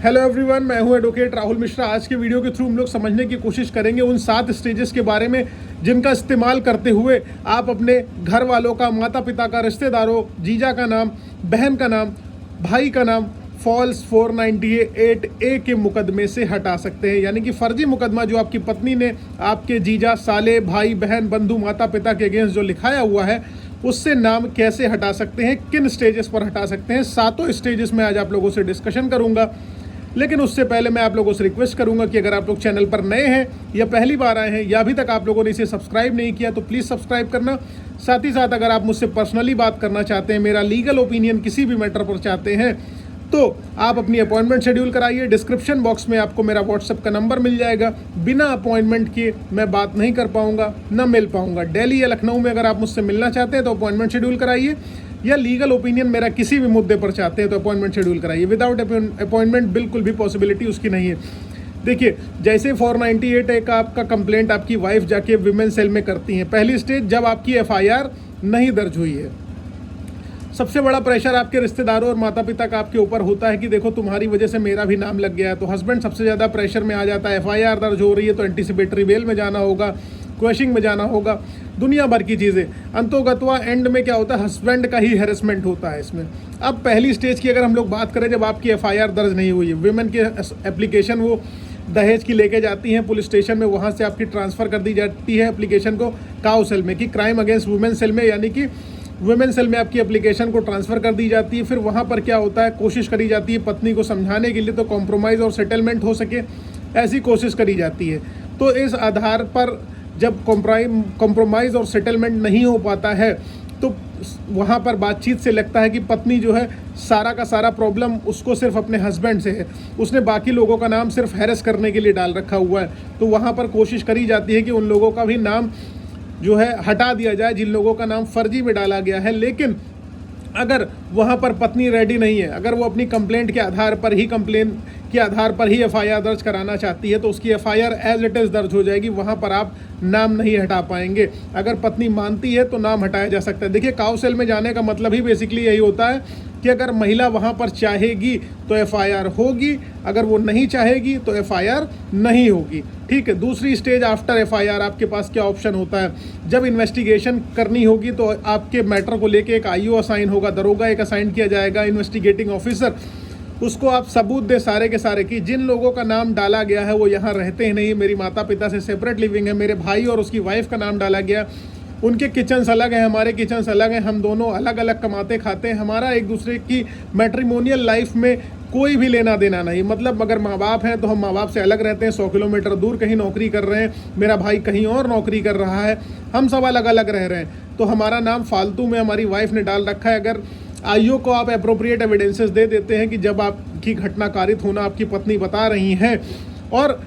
Hello everyone, मैं हूं advocate Rahul Mishra. आज के वीडियो के थ्रू हम लोग समझने की कोशिश करेंगे उन 7 स्टेजेस के बारे में जिनका इस्तेमाल करते हुए आप अपने घर वालों का, माता पिता का, रिश्तेदारों, जीजा का नाम, बहन का नाम, भाई का नाम फॉल्स 498A के मुकदमे से हटा सकते हैं। यानी कि फर्जी मुकदमा जो आपकी पत्नी ने आपके जीजा, साले, भाई, बहन, बंधु, माता पिता के अगेंस्ट जो लिखाया हुआ है उससे नाम कैसे हटा सकते हैं, किन स्टेजेस पर हटा सकते हैं। 7 स्टेजेस में आज आप लोगों से डिस्कशन करूंगा। लेकिन उससे पहले मैं आप लोगों से रिक्वेस्ट करूंगा कि अगर आप लोग चैनल पर नए हैं या पहली बार आए हैं या अभी तक आप लोगों ने इसे सब्सक्राइब नहीं किया तो प्लीज़ सब्सक्राइब करना। साथ ही साथ अगर आप मुझसे पर्सनली बात करना चाहते हैं, मेरा लीगल ओपिनियन किसी भी मैटर पर चाहते हैं, तो आप अपनी अपॉइंटमेंट शेड्यूल कराइए। डिस्क्रिप्शन बॉक्स में आपको मेरा व्हाट्सएप का नंबर मिल जाएगा। बिना अपॉइंटमेंट के मैं बात नहीं कर पाऊंगा, ना मिल पाऊंगा। दिल्ली या लखनऊ में अगर आप मुझसे मिलना चाहते हैं तो अपॉइंटमेंट शेड्यूल कराइए, या लीगल ओपिनियन मेरा किसी भी मुद्दे पर चाहते हैं तो अपॉइंटमेंट शेड्यूल कराइए। विदाउट अपॉइंटमेंट बिल्कुल भी पॉसिबिलिटी उसकी नहीं है। देखिए, जैसे 498 का आपका कंप्लेंट आपकी वाइफ जाके विमेन सेल में करती हैं, पहली स्टेज जब आपकी FIR नहीं दर्ज हुई है। सबसे बड़ा प्रेशर आपके रिश्तेदारों और माता पिता का आपके ऊपर होता है कि देखो तुम्हारी वजह से मेरा भी नाम लग गया है। तो हस्बैंड सबसे ज़्यादा प्रेशर में आ जाता है। FIR दर्ज हो रही है तो एंटीसिपेटरी बेल में जाना होगा, क्वेश्चनिंग में जाना होगा, दुनिया भर की चीज़ें। अंतोगत्वा एंड में क्या होता है, हस्बैंड का ही हैरेसमेंट होता है इसमें। अब पहली स्टेज की अगर हम लोग बात करें, जब आपकी FIR दर्ज नहीं हुई है, विमेन की एप्लीकेशन वो दहेज की लेके जाती हैं पुलिस स्टेशन में, वहाँ से आपकी ट्रांसफ़र कर दी जाती है एप्लीकेशन को काउ सेल में, कि क्राइम अगेंस्ट वुमेन सेल में, यानी कि वुमेन सेल में आपकी एप्लीकेशन को ट्रांसफ़र कर दी जाती है। फिर वहाँ पर क्या होता है, कोशिश करी जाती है पत्नी को समझाने के लिए तो कॉम्प्रोमाइज़ और सेटलमेंट हो सके, ऐसी कोशिश करी जाती है। तो इस आधार पर जब कॉम्प्रोमाइज़ और सेटलमेंट नहीं हो पाता है तो वहाँ पर बातचीत से लगता है कि पत्नी जो है सारा का सारा प्रॉब्लम उसको सिर्फ अपने हस्बैंड से है, उसने बाकी लोगों का नाम सिर्फ हैरेस करने के लिए डाल रखा हुआ है। तो वहाँ पर कोशिश करी जाती है कि उन लोगों का भी नाम जो है हटा दिया जाए जिन लोगों का नाम फर्जी में डाला गया है। लेकिन अगर वहाँ पर पत्नी रेडी नहीं है, अगर वो अपनी कंप्लेंट के आधार पर ही FIR दर्ज कराना चाहती है तो उसकी FIR एज इट इज़ दर्ज हो जाएगी। वहाँ पर आप नाम नहीं हटा पाएंगे। अगर पत्नी मानती है तो नाम हटाया जा सकता है। देखिए, काउ सेल में जाने का मतलब ही बेसिकली यही होता है कि अगर महिला वहाँ पर चाहेगी तो FIR होगी, अगर वो नहीं चाहेगी तो FIR नहीं होगी। ठीक है। दूसरी स्टेज आफ्टर FIR आपके पास क्या ऑप्शन होता है, जब इन्वेस्टिगेशन करनी होगी तो आपके मैटर को लेके एक IO असाइन होगा, दरोगा एक असाइन किया जाएगा, इन्वेस्टिगेटिंग ऑफिसर। उसको आप सबूत दे सारे के सारे कि जिन लोगों का नाम डाला गया है वो यहाँ रहते ही नहीं, मेरी माता पिता से सेपरेट लिविंग है, मेरे भाई और उसकी वाइफ का नाम डाला गया, उनके किचन्स अलग हैं, हमारे किचन्स अलग हैं, हम दोनों अलग अलग कमाते खाते हैं, हमारा एक दूसरे की मैट्रिमोनियल लाइफ में कोई भी लेना देना नहीं। मतलब अगर माँ बाप हैं तो हम माँ बाप से अलग रहते हैं, 100 किलोमीटर दूर कहीं नौकरी कर रहे हैं, मेरा भाई कहीं और नौकरी कर रहा है, हम सब अलग अलग रह रहे हैं, तो हमारा नाम फालतू में हमारी वाइफ ने डाल रखा है। अगर IO को आप अप्रोप्रिएट एविडेंसेस दे देते हैं कि जब आपकी घटना कारित होना आपकी पत्नी बता रही हैं और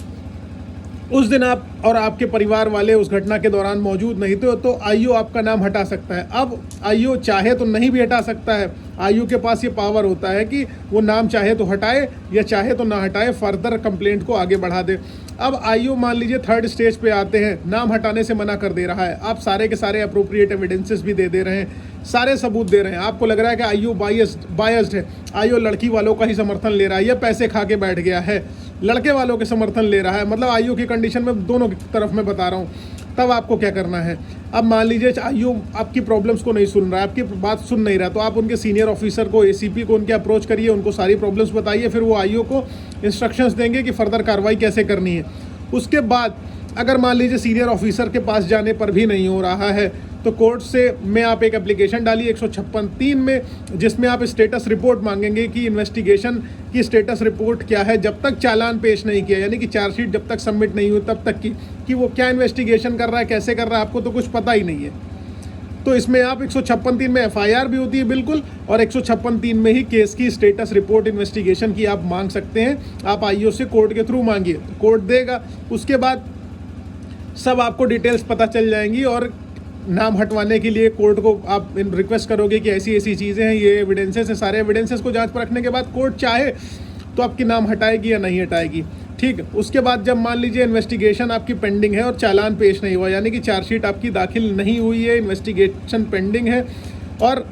उस दिन आप और आपके परिवार वाले उस घटना के दौरान मौजूद नहीं थे, तो IO आपका नाम हटा सकता है। अब IO चाहे तो नहीं भी हटा सकता है। IO के पास ये पावर होता है कि वो नाम चाहे तो हटाए या चाहे तो ना हटाए, फर्दर कंप्लेंट को आगे बढ़ा दे। अब IO मान लीजिए 3rd स्टेज पे आते हैं, नाम हटाने से मना कर दे रहा है, आप सारे के सारे अप्रोप्रिएट एविडेंसेस भी दे रहे हैं, सारे सबूत दे रहे हैं, आपको लग रहा है कि IO बायस्ड है, IO लड़की वालों का ही समर्थन ले रहा है, या पैसे खा के बैठ गया है, लड़के वालों के समर्थन ले रहा है, मतलब IO की कंडीशन में दोनों की तरफ मैं बता रहा हूँ। तब आपको क्या करना है, अब मान लीजिए IO आपकी प्रॉब्लम्स को नहीं सुन रहा है, आपकी बात सुन नहीं रहा, तो आप उनके सीनियर ऑफिसर को, ACP को उनके अप्रोच करिए, उनको सारी प्रॉब्लम्स बताइए, फिर वो IO को इंस्ट्रक्शंस देंगे कि फर्दर कार्रवाई कैसे करनी है। उसके बाद अगर मान लीजिए सीनियर ऑफिसर के पास जाने पर भी नहीं हो रहा है तो कोर्ट से में आप एक एप्लीकेशन डालिए 156(3) में, जिसमें आप स्टेटस रिपोर्ट मांगेंगे कि इन्वेस्टिगेशन की स्टेटस रिपोर्ट क्या है, जब तक चालान पेश नहीं किया, यानी कि चार्जशीट जब तक सबमिट नहीं हुई तब तक की, कि वो क्या इन्वेस्टिगेशन कर रहा है, कैसे कर रहा है, आपको तो कुछ पता ही नहीं है। तो इसमें आप 156(3) में FIR भी होती है बिल्कुल, और 156(3) में ही केस की स्टेटस रिपोर्ट इन्वेस्टिगेशन की आप मांग सकते हैं। आप IO से कोर्ट के थ्रू मांगिए, तो कोर्ट देगा। उसके बाद सब आपको डिटेल्स पता चल जाएंगी और नाम हटवाने के लिए कोर्ट को आप रिक्वेस्ट करोगे कि ऐसी ऐसी चीज़ें हैं, ये एविडेंसेस हैं, सारे एविडेंसेस को जांच परखने के बाद कोर्ट चाहे तो आपकी नाम हटाएगी या नहीं हटाएगी। ठीक, उसके बाद जब मान लीजिए इन्वेस्टिगेशन आपकी पेंडिंग है और चालान पेश नहीं हुआ, यानी कि चार्जशीट आपकी दाखिल नहीं हुई है, इन्वेस्टिगेशन पेंडिंग है, और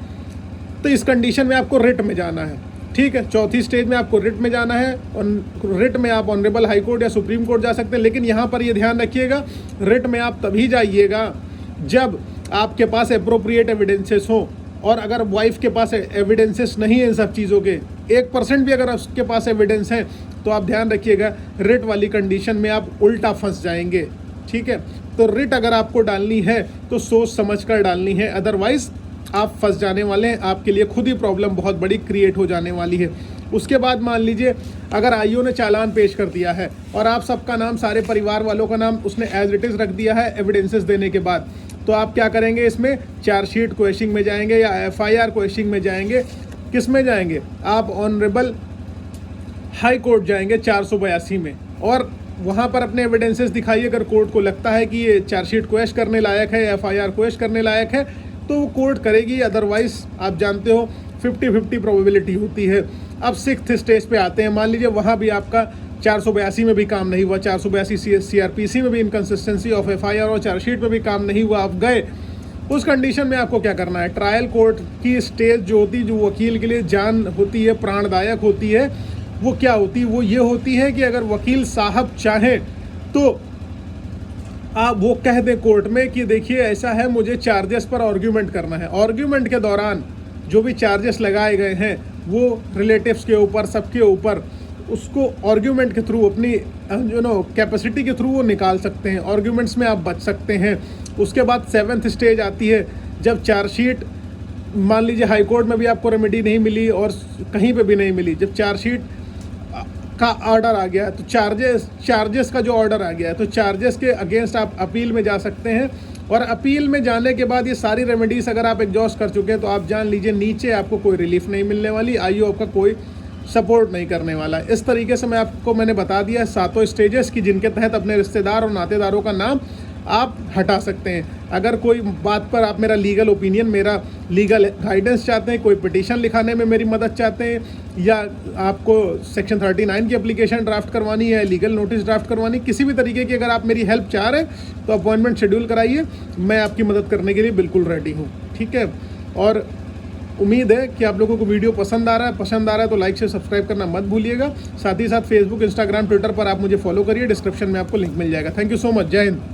तो इस कंडीशन में आपको रिट में जाना है। ठीक है। चौथी स्टेज में आपको रिट में जाना है, और रिट में आप ऑनरेबल हाई कोर्ट या सुप्रीम कोर्ट जा सकते हैं। लेकिन यहाँ पर ये ध्यान रखिएगा, रिट में आप तभी जाइएगा जब आपके पास अप्रोप्रिएट एविडेंसेस हो। और अगर वाइफ के पास एविडेंसेस नहीं है इन सब चीज़ों के, 1% भी अगर उसके पास एविडेंस है, तो आप ध्यान रखिएगा रिट वाली कंडीशन में आप उल्टा फंस जाएंगे। ठीक है, तो रिट अगर आपको डालनी है तो सोच समझ कर डालनी है, अदरवाइज आप फंस जाने वाले हैं, आपके लिए खुद ही प्रॉब्लम बहुत बड़ी क्रिएट हो जाने वाली है। उसके बाद मान लीजिए अगर आईओ ने चालान पेश कर दिया है और आप सबका नाम, सारे परिवार वालों का नाम उसने एज इट इज़ रख दिया है एविडेंसेस देने के बाद, तो आप क्या करेंगे, इसमें चार्जशीट क्वेश्चनिंग में जाएंगे या एफआईआर क्वेश्चनिंग में जाएंगे। किस में जाएंगे, आप ऑनरेबल हाई कोर्ट जाएंगे 482 में, और वहाँ पर अपने एविडेंसेस दिखाइए। अगर कोर्ट को लगता है कि ये चार्जशीट क्वेश्चन करने लायक है, एफआईआर क्वेश्चन करने लायक है, तो वो कोर्ट करेगी, अदरवाइज आप जानते हो 50-50 प्रोबेबिलिटी होती है। अब 6th स्टेज पे आते हैं, मान लीजिए वहाँ भी आपका 482 में भी काम नहीं हुआ, 482 CRPC में भी इनकन्सिस्टेंसी ऑफ एफआईआर और चार्जशीट में भी काम नहीं हुआ, आप गए, उस कंडीशन में आपको क्या करना है, ट्रायल कोर्ट की स्टेज जो होती है, जो वकील के लिए जान होती है, प्राणदायक होती है, वो क्या होती है, वो ये होती है कि अगर वकील साहब चाहें तो आप वो कह दें कोर्ट में कि देखिए ऐसा है, मुझे चार्जेस पर आर्ग्यूमेंट करना है। आर्ग्यूमेंट के दौरान जो भी चार्जेस लगाए गए हैं वो रिलेटिव्स के ऊपर, सबके ऊपर, उसको आर्ग्यूमेंट के थ्रू, अपनी कैपेसिटी के थ्रू वो निकाल सकते हैं, आर्ग्यूमेंट्स में आप बच सकते हैं। उसके बाद 7th स्टेज आती है, जब चार्जशीट, मान लीजिए हाई कोर्ट में भी आपको रेमेडी नहीं मिली और कहीं पे भी नहीं मिली, जब चार्जशीट का ऑर्डर आ गया है, तो चार्जेस का जो ऑर्डर आ गया है, तो चार्जेस के अगेंस्ट आप अपील में जा सकते हैं। और अपील में जाने के बाद ये सारी रेमेडीज अगर आप एग्जॉस्ट कर चुके हैं, तो आप जान लीजिए नीचे आपको कोई रिलीफ नहीं मिलने वाली, आईओ आपका कोई सपोर्ट नहीं करने वाला। इस तरीके से मैंने बता दिया 7 स्टेजेस की, जिनके तहत अपने रिश्तेदार और नातेदारों का नाम आप हटा सकते हैं। अगर कोई बात पर आप मेरा लीगल ओपिनियन, मेरा लीगल गाइडेंस चाहते हैं, कोई पिटीशन लिखाने में मेरी मदद चाहते हैं, या आपको सेक्शन 39 की एप्लीकेशन ड्राफ्ट करवानी है, लीगल नोटिस ड्राफ्ट करवानी, किसी भी तरीके की अगर आप मेरी हेल्प चाह रहे हैं तो अपॉइंटमेंट शेड्यूल कराइए, मैं आपकी मदद करने के लिए बिल्कुल रेडी हूँ। ठीक है, और उम्मीद है कि आप लोगों को वीडियो पसंद आ रहा है तो लाइक से सब्सक्राइब करना मत भूलिएगा। साथ ही साथ फेसबुक, इंस्टाग्राम, ट्विटर पर आप मुझे फॉलो करिए, डिस्क्रिप्शन में आपको लिंक मिल जाएगा। थैंक यू सो मच, जय हिंद।